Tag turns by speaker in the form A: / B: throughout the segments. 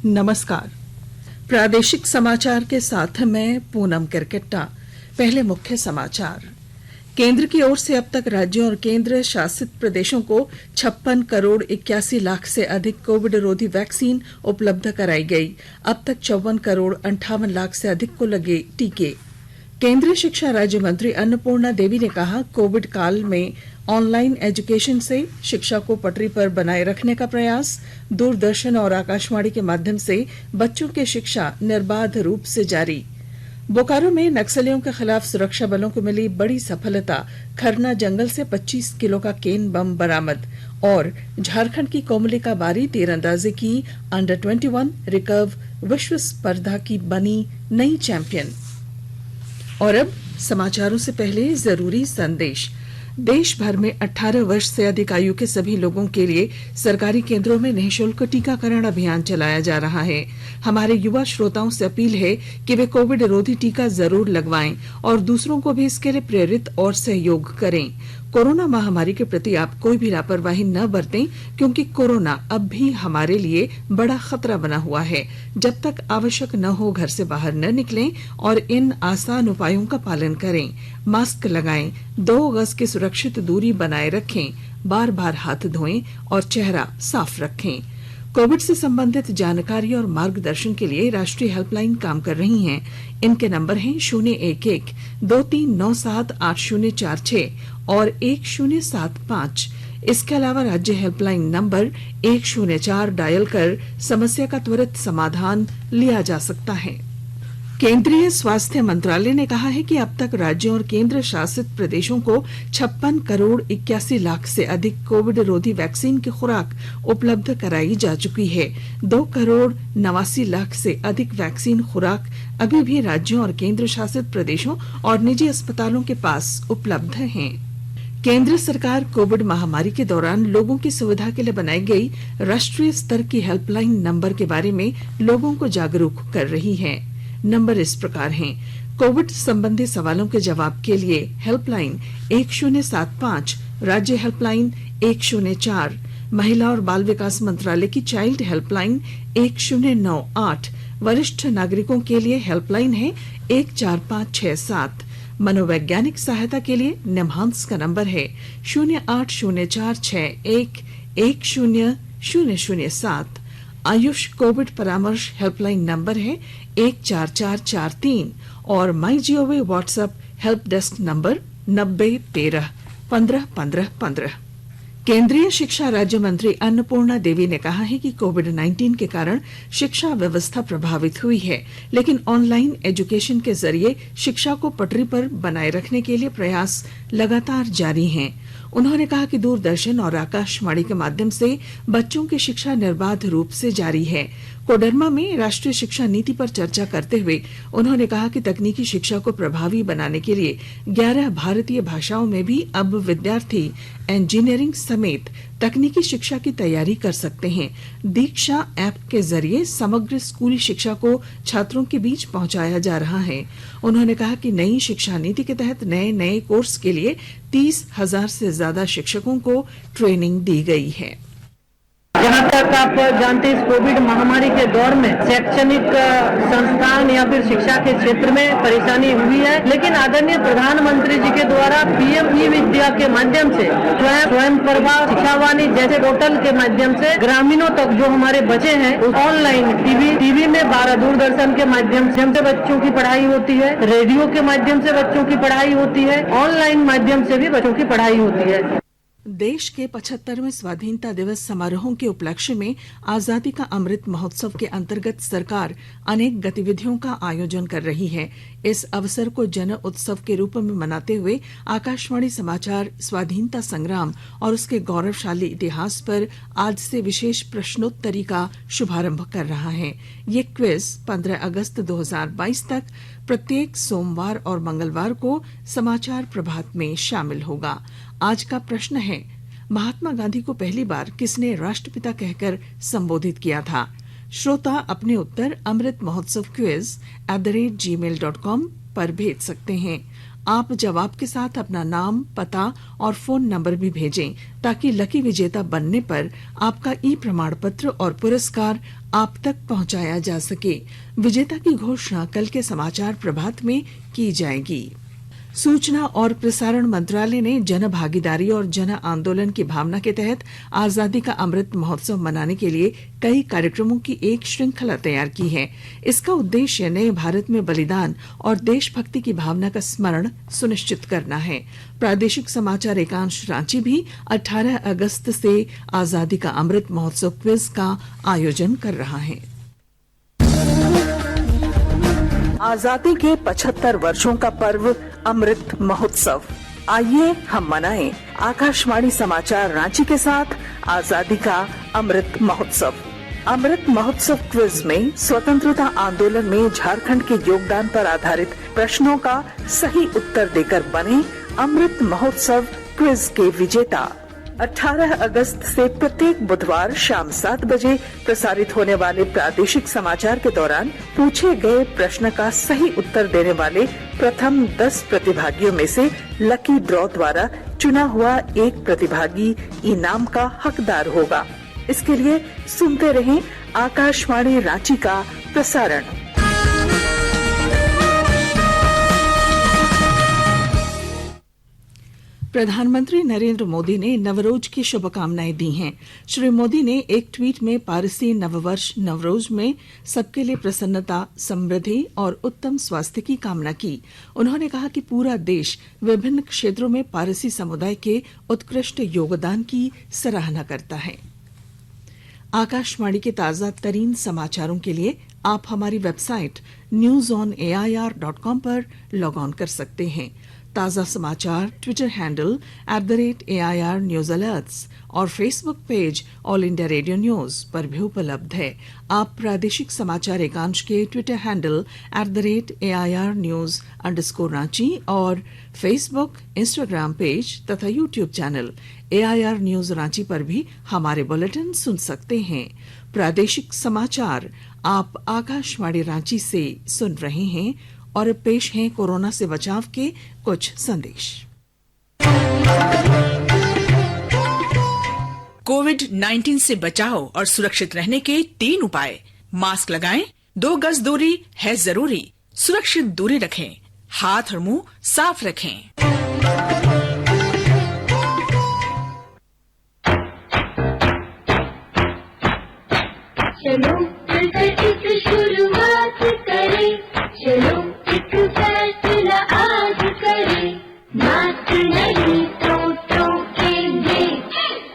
A: नमस्कार। प्रादेशिक समाचार के साथ मैं पूनम किरकिट्टा। पहले मुख्य समाचार। केंद्र की ओर से अब तक राज्यों और केंद्र शासित प्रदेशों को 56 करोड़ 81 लाख से अधिक कोविड रोधी वैक्सीन उपलब्ध कराई गई। अब तक 54 करोड़ 58 लाख से अधिक को लगे टीके। केंद्रीय शिक्षा राज्य मंत्री अन्नपूर्णा देवी ने कहा, कोविड काल में ऑनलाइन एजुकेशन से शिक्षा को पटरी पर बनाए रखने का प्रयास। दूरदर्शन और आकाशवाणी के माध्यम से बच्चों की शिक्षा निर्बाध रूप से जारी। बोकारो में नक्सलियों के खिलाफ सुरक्षा बलों को मिली बड़ी सफलता। खरना जंगल से 25 किलो का केन बम बरामद। और झारखंड की कोमलिका बारी तीरंदाजी की अंडर 21 रिकर्व विश्व स्पर्धा की बनी नई चैंपियन। और अब समाचारों से पहले जरूरी संदेश। देश भर में 18 वर्ष से अधिक आयु के सभी लोगों के लिए सरकारी केंद्रों में निःशुल्क टीकाकरण अभियान चलाया जा रहा है। हमारे युवा श्रोताओं से अपील है कि वे कोविड रोधी टीका जरूर लगवाएं और दूसरों को भी इसके लिए प्रेरित और सहयोग करें। कोरोना महामारी के प्रति आप कोई भी लापरवाही न बरतें, क्योंकि कोरोना अब भी हमारे लिए बड़ा खतरा बना हुआ है। जब तक आवश्यक न हो घर से बाहर न निकलें और इन आसान उपायों का पालन करें। मास्क लगाएं, 2 गज की सुरक्षित दूरी बनाए रखें, बार बार हाथ धोएं और चेहरा साफ रखें। कोविड से संबंधित जानकारी और मार्गदर्शन के लिए राष्ट्रीय हेल्पलाइन काम कर रही हैं। इनके नंबर हैं 011-2397-8046 और 1075। इसके अलावा राज्य हेल्पलाइन नंबर 104 डायल कर समस्या का त्वरित समाधान लिया जा सकता है। केंद्रीय स्वास्थ्य मंत्रालय ने कहा है कि अब तक राज्यों और केंद्र शासित प्रदेशों को 56 करोड़ 81 लाख से अधिक कोविड रोधी वैक्सीन की खुराक उपलब्ध कराई जा चुकी है। 2 करोड़ 89 लाख से अधिक वैक्सीन खुराक अभी भी राज्यों और केंद्र शासित प्रदेशों और निजी अस्पतालों के पास उपलब्ध हैं। केंद्र सरकार कोविड महामारी के दौरान लोगों की सुविधा के लिए बनाई गई राष्ट्रीय स्तर की हेल्पलाइन नंबर के बारे में लोगों को जागरूक कर रही है। नंबर इस प्रकार हैं। कोविड संबंधी सवालों के जवाब के लिए हेल्पलाइन 1075, राज्य हेल्पलाइन 104, महिला और बाल विकास मंत्रालय की चाइल्ड हेल्पलाइन 1098, वरिष्ठ नागरिकों के लिए हेल्पलाइन है 14567। मनोवैज्ञानिक सहायता के लिए निम्हांस का नंबर है 080461100007। आयुष कोविड परामर्श हेल्पलाइन नंबर है 14443 और my gov WhatsApp help desk number 9013151515। केंद्रीय शिक्षा राज्य मंत्री अन्नपूर्णा देवी ने कहा है कि कोविड-19 के कारण शिक्षा व्यवस्था प्रभावित हुई है, लेकिन ऑनलाइन एजुकेशन के जरिए शिक्षा को पटरी पर बनाए रखने के लिए प्रयास लगातार जारी हैं। उन्होंने कहा कि दूरदर्शन और आकाशवाणी के माध्यम से बच्चों की शिक्षा निर्बाध रूप से जारी है। कोडरमा में राष्ट्रीय शिक्षा नीति पर चर्चा करते हुए उन्होंने कहा कि तकनीकी शिक्षा को प्रभावी बनाने के लिए 11 भारतीय भाषाओं में भी अब विद्यार्थी इंजीनियरिंग समेत तकनीकी शिक्षा की तैयारी कर सकते हैं। दीक्षा ऐप के जरिए समग्र स्कूली शिक्षा को छात्रों के बीच पहुंचाया जा रहा है। उन्होंने कहा कि नई शिक्षा नीति के तहत नए कोर्स के लिए 30,000 से ज्यादा शिक्षकों को ट्रेनिंग दी गई है।
B: जहाँ तक आप जानते हैं, इस कोविड महामारी के दौर में शैक्षणिक संस्थान या फिर शिक्षा के क्षेत्र में परेशानी हुई है, लेकिन आदरणीय प्रधानमंत्री जी के द्वारा पीएम ई विद्या के माध्यम से स्वयं प्रभा शिक्षावाणी जैसे पोर्टल के माध्यम से ग्रामीणों तक जो हमारे बच्चे हैं ऑनलाइन टीवी में 12 दूरदर्शन के माध्यम से बच्चों की पढ़ाई होती है, रेडियो के माध्यम से बच्चों की पढ़ाई होती है, ऑनलाइन माध्यम से भी बच्चों की पढ़ाई होती है।
A: देश के 75वें स्वाधीनता दिवस समारोहों के उपलक्ष्य में आजादी का अमृत महोत्सव के अंतर्गत सरकार अनेक गतिविधियों का आयोजन कर रही है। इस अवसर को जन उत्सव के रूप में मनाते हुए आकाशवाणी समाचार स्वाधीनता संग्राम और उसके गौरवशाली इतिहास पर आज से विशेष प्रश्नोत्तरी का शुभारंभ कर रहा है। ये क्विज 15 अगस्त 2022 तक प्रत्येक सोमवार और मंगलवार को समाचार प्रभात में शामिल होगा। आज का प्रश्न है, महात्मा गांधी को पहली बार किसने राष्ट्रपिता कहकर संबोधित किया था? श्रोता अपने उत्तर अमृत महोत्सव क्विज @gmail.com पर भेज सकते हैं। आप जवाब के साथ अपना नाम, पता और फोन नंबर भी भेजें ताकि लकी विजेता बनने पर आपका ई प्रमाण पत्र और पुरस्कार आप तक पहुंचाया जा सके। विजेता की घोषणा कल के समाचार प्रभात में की जाएगी। सूचना और प्रसारण मंत्रालय ने जन भागीदारी और जन आंदोलन की भावना के तहत आजादी का अमृत महोत्सव मनाने के लिए कई कार्यक्रमों की एक श्रृंखला तैयार की है। इसका उद्देश्य नए भारत में बलिदान और देशभक्ति की भावना का स्मरण सुनिश्चित करना है। प्रादेशिक समाचार एकांश रांची भी 18 अगस्त से आजादी का अमृत महोत्सव क्विज का आयोजन कर रहा है। आजादी के 75 वर्षों का पर्व अमृत महोत्सव, आइए हम मनाएं आकाशवाणी समाचार रांची के साथ आजादी का अमृत महोत्सव। अमृत महोत्सव क्विज में स्वतंत्रता आंदोलन में झारखंड के योगदान पर आधारित प्रश्नों का सही उत्तर देकर बने अमृत महोत्सव क्विज के विजेता। 18 अगस्त से प्रत्येक बुधवार शाम 7 बजे प्रसारित होने वाले प्रादेशिक समाचार के दौरान पूछे गए प्रश्न का सही उत्तर देने वाले प्रथम 10 प्रतिभागियों में से लकी ड्रॉ द्वारा चुना हुआ एक प्रतिभागी इनाम का हकदार होगा। इसके लिए सुनते रहें आकाशवाणी रांची का प्रसारण। प्रधानमंत्री नरेंद्र मोदी ने नवरोज की शुभकामनाएं दी हैं। श्री मोदी ने एक ट्वीट में पारसी नववर्ष नवरोज में सबके लिए प्रसन्नता, समृद्धि और उत्तम स्वास्थ्य की कामना की। उन्होंने कहा कि पूरा देश विभिन्न क्षेत्रों में पारसी समुदाय के उत्कृष्ट योगदान की सराहना करता है। आकाशवाणी के ताजा तरीन समाचारों के लिए आप हमारी वेबसाइट newsonair.com पर लॉग ऑन कर सकते हैं। ताजा समाचार Twitter handle @AIR news alerts और Facebook page All India Radio news पर भी उपलब्ध है। आप प्रादेशिक समाचार एकांश के Twitter handle @AIR news _Ranchi और फेसबुक, इंस्टाग्राम पेज तथा YouTube channel AIR news Ranchi पर भी हमारे बुलेटिन सुन सकते हैं। प्रादेशिक समाचार आप आकाशवाणी रांची से सुन रहे हैं और पेश हैं कोरोना से बचाव के कुछ संदेश।
C: कोविड-19 से बचाव और सुरक्षित रहने के 3 उपाय। मास्क लगाएं, 2 गज दूरी है जरूरी, सुरक्षित दूरी रखें, हाथ और मुंह साफ रखें।
D: चलो मिलकर एक शुरुआत करें, चलो एक फैसला आज करें, मास्क नहीं तो टोकेंगे,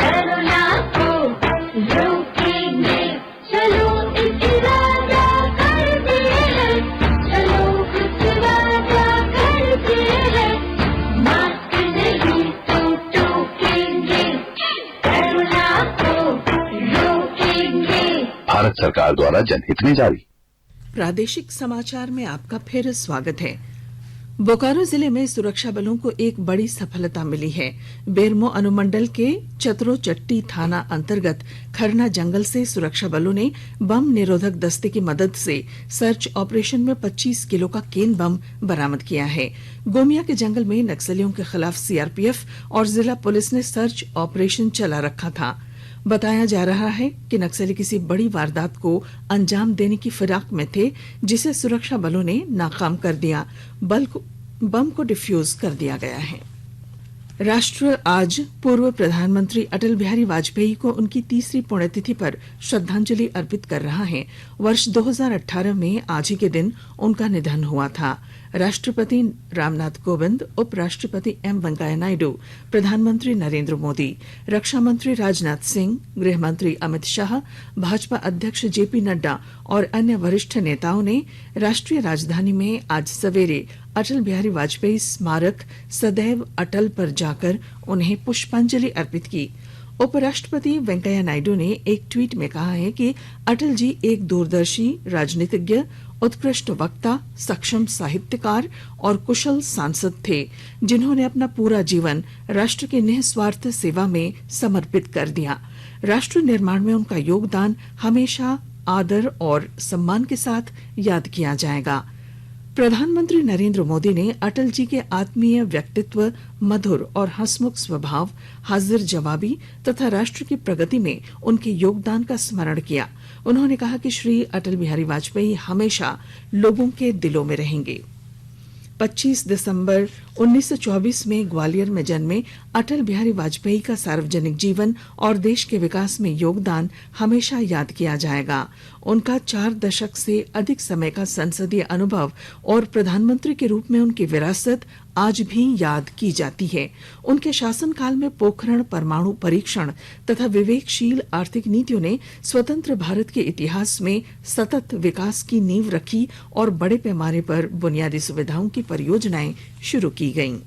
D: कोरोना को रोकेंगे। चलो एक वादा करते हैं, चलो कुछ वादा करते हैं, मास्क नहीं तो टोकेंगे, कोरोना को रोकेंगे।
E: भारत सरकार द्वारा जनहित में जारी।
A: प्रादेशिक समाचार में आपका फिर स्वागत है। बोकारो जिले में सुरक्षा बलों को एक बड़ी सफलता मिली है। बेरमो अनुमंडल के चतरोचट्टी थाना अंतर्गत खरना जंगल से सुरक्षा बलों ने बम निरोधक दस्ते की मदद से सर्च ऑपरेशन में 25 किलो का केन बम बरामद किया है। गोमिया के जंगल में नक्सलियों के खिलाफ सीआरपीएफ और जिला पुलिस ने सर्च ऑपरेशन चला रखा था। बताया जा रहा है कि नक्सली किसी बड़ी वारदात को अंजाम देने की फिराक में थे, जिसे सुरक्षा बलों ने नाकाम कर दिया। बम को डिफ्यूज कर दिया गया है। राष्ट्र आज पूर्व प्रधानमंत्री अटल बिहारी वाजपेयी को उनकी 3री पुण्यतिथि पर श्रद्धांजलि अर्पित कर रहा है। वर्ष 2018 में आज ही के दिन उनका निधन हुआ था। राष्ट्रपति रामनाथ कोविंद, उपराष्ट्रपति एम वेंकैया नायडू, प्रधानमंत्री नरेंद्र मोदी, रक्षा मंत्री राजनाथ सिंह, गृह मंत्री अमित शाह, भाजपा अध्यक्ष जेपी नड्डा और अन्य वरिष्ठ नेताओं ने राष्ट्रीय राजधानी में आज सवेरे अटल बिहारी वाजपेयी स्मारक सदैव अटल पर जाकर उन्हें पुष्पांजलि अर्पित की। उपराष्ट्रपति वेंकैया नायडू ने एक ट्वीट में कहा है कि अटल जी एक दूरदर्शी राजनीतिज्ञ, उत्कृष्ट वक्ता, सक्षम साहित्यकार और कुशल सांसद थे, जिन्होंने अपना पूरा जीवन राष्ट्र की निस्वार्थ सेवा में समर्पित कर दिया। राष्ट्र निर्माण में उनका योगदान हमेशा आदर और सम्मान के साथ याद किया जाएगा। प्रधानमंत्री नरेंद्र मोदी ने अटल जी के आत्मीय व्यक्तित्व, मधुर और हंसमुख स्वभाव, हाजिर जवाबी तथा राष्ट्र की प्रगति में उनके योगदान का स्मरण किया। उन्होंने कहा कि श्री अटल बिहारी वाजपेयी हमेशा लोगों के दिलों में रहेंगे। 25 दिसंबर 1924 में ग्वालियर में जन्मे अटल बिहारी वाजपेयी का सार्वजनिक जीवन और देश के विकास में योगदान हमेशा याद किया जाएगा। उनका 4 दशक से अधिक समय का संसदीय अनुभव और प्रधानमंत्री के रूप में उनकी विरासत आज भी याद की जाती है। उनके शासनकाल में पोखरण परमाणु परीक्षण तथा विवेकशील आर्थिक नीतियों ने स्वतंत्र भारत के इतिहास में सतत विकास की नींव रखी और बड़े पैमाने पर बुनियादी सुविधाओं की परियोजनाएं शुरू की गईं।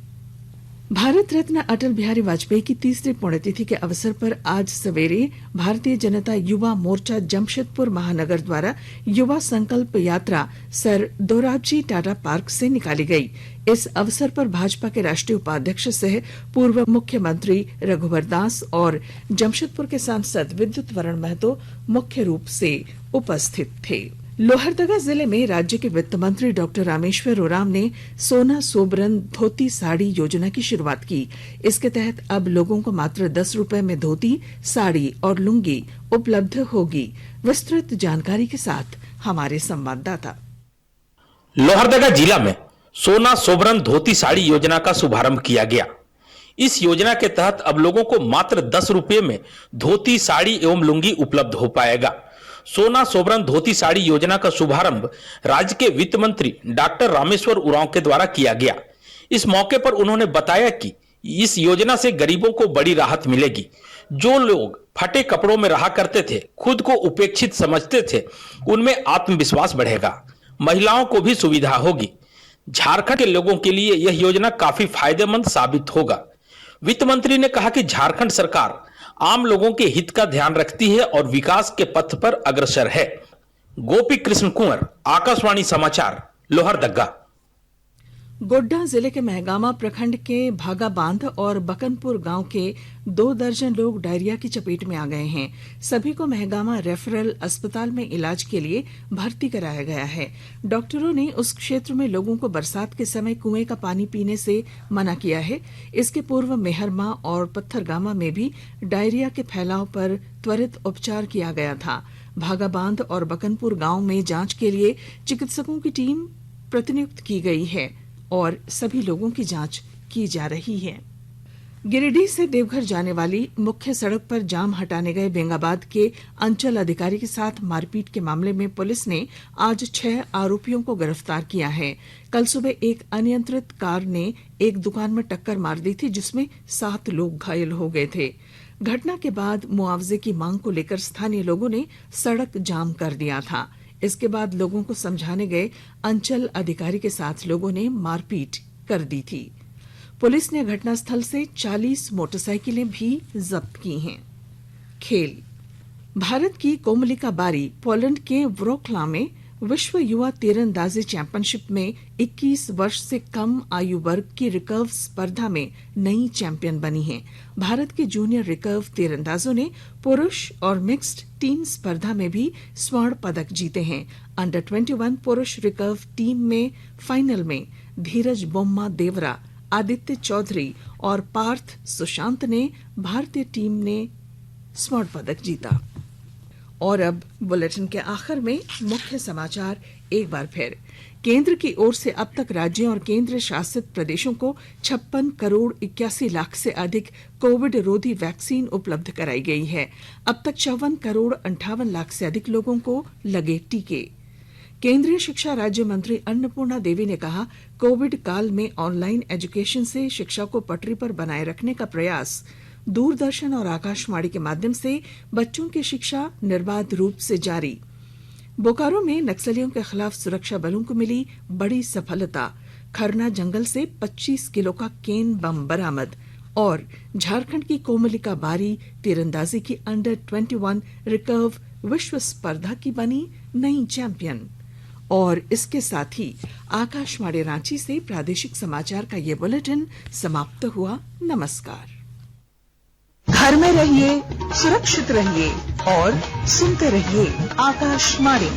A: भारत रत्न अटल बिहारी वाजपेयी की 3री पुण्यतिथि के अवसर पर आज सवेरे भारतीय जनता युवा मोर्चा जमशेदपुर महानगर द्वारा युवा संकल्प यात्रा सर दोराबजी टाटा पार्क से निकाली गई। इस अवसर पर भाजपा के राष्ट्रीय उपाध्यक्ष सह पूर्व मुख्यमंत्री रघुवर दास और जमशेदपुर के सांसद विद्युत वरण महतो मुख्य रूप से उपस्थित थे। लोहरदगा जिले में राज्य के वित्त मंत्री डॉक्टर रामेश्वर उरांव ने सोना सोबरन धोती साड़ी योजना की शुरुआत की। इसके तहत अब लोगों को मात्र 10 रुपए में धोती, साड़ी और लुंगी उपलब्ध होगी। विस्तृत जानकारी के साथ हमारे संवाददाता।
F: लोहरदगा जिला में सोना सोबरन धोती साड़ी योजना का शुभारंभ किया गया। इस योजना के तहत अब लोगों को मात्र 10 रुपए में धोती, साड़ी एवं लुंगी उपलब्ध हो पाएगा। सोना सोबरन धोती साड़ी योजना का शुभारंभ राज्य के वित्त मंत्री डॉक्टर रामेश्वर उरांव के द्वारा किया गया। इस मौके पर उन्होंने बताया कि इस योजना से गरीबों को बड़ी राहत मिलेगी। जो लोग फटे कपड़ों में रहा करते थे, खुद को उपेक्षित समझते थे, उनमें आत्मविश्वास बढ़ेगा। महिलाओं को भी सुविधा होगी। झारखंड के लोगों के लिए यह योजना काफी फायदेमंद साबित होगा। वित्त मंत्री ने कहा कि झारखंड सरकार आम लोगों के हित का ध्यान रखती है और विकास के पथ पर अग्रसर है। गोपी कृष्ण कुंवर, आकाशवाणी समाचार, लोहरदगा।
A: गोड्डा जिले के महगामा प्रखंड के भागा बांध और बकनपुर गांव के 2 दर्जन लोग डायरिया की चपेट में आ गए हैं। सभी को महगामा रेफरल अस्पताल में इलाज के लिए भर्ती कराया गया है। डॉक्टरों ने उस क्षेत्र में लोगों को बरसात के समय कुएं का पानी पीने से मना किया है। इसके पूर्व मेहरमा और पत्थरगामा में भी डायरिया के फैलाव पर त्वरित उपचार किया गया था। भागा बांध और बकनपुर गांव में जांच के लिए चिकित्सकों की टीम प्रतिनियुक्त की गई है और सभी लोगों की जांच की जा रही है। गिरिडीह से देवघर जाने वाली मुख्य सड़क पर जाम हटाने गए बेंगाबाद के अंचल अधिकारी के साथ मारपीट के मामले में पुलिस ने आज 6 आरोपियों को गिरफ्तार किया है। कल सुबह एक अनियंत्रित कार ने एक दुकान में टक्कर मार दी थी, जिसमें 7 लोग घायल हो गए थे। घटना के बाद मुआवजे की मांग को लेकर स्थानीय लोगों ने सड़क जाम कर दिया था। इसके बाद लोगों को समझाने गए अंचल अधिकारी के साथ लोगों ने मारपीट कर दी थी। पुलिस ने घटनास्थल से 40 मोटरसाइकिलें भी जब्त की हैं। खेल। भारत की कोमलिका बारी पोलैंड के व्रोक्ला में विश्व युवा तीरंदाजी चैंपियनशिप में 21 वर्ष से कम आयु वर्ग की रिकर्व स्पर्धा में नई चैंपियन बनी है। भारत के जूनियर रिकर्व तीरंदाजों ने पुरुष और मिक्स्ड टीम स्पर्धा में भी स्वर्ण पदक जीते हैं। अंडर 21 पुरुष रिकर्व टीम में फाइनल में धीरज बोम्मा देवरा, आदित्य चौधरी और पार्थ सुशांत ने भारतीय टीम ने स्वर्ण पदक जीता। और अब बुलेटिन के आखिर में मुख्य समाचार एक बार फिर। केंद्र की ओर से अब तक राज्यों और केंद्र शासित प्रदेशों को 56 करोड़ 81 लाख से अधिक कोविड रोधी वैक्सीन उपलब्ध कराई गई है। अब तक 54 करोड़ 58 लाख से अधिक लोगों को लगे टीके। केंद्रीय शिक्षा राज्य मंत्री अन्नपूर्णा देवी ने कहा, कोविड काल में ऑनलाइन एजुकेशन से शिक्षा को पटरी पर बनाए रखने का प्रयास। दूरदर्शन और आकाशवाणी के माध्यम से बच्चों की शिक्षा निर्बाध रूप से जारी। बोकारो में नक्सलियों के खिलाफ सुरक्षा बलों को मिली बड़ी सफलता। खरना जंगल से 25 किलो का केन बम बरामद। और झारखंड की कोमलिका बारी तीरंदाजी की अंडर 21 रिकर्व विश्व स्पर्धा की बनी नई चैंपियन। और इसके साथ ही आकाशवाणी रांची से प्रादेशिक समाचार का ये बुलेटिन समाप्त हुआ। नमस्कार। घर में रहिए, सुरक्षित रहिए और सुनते रहिए आकाशवाणी।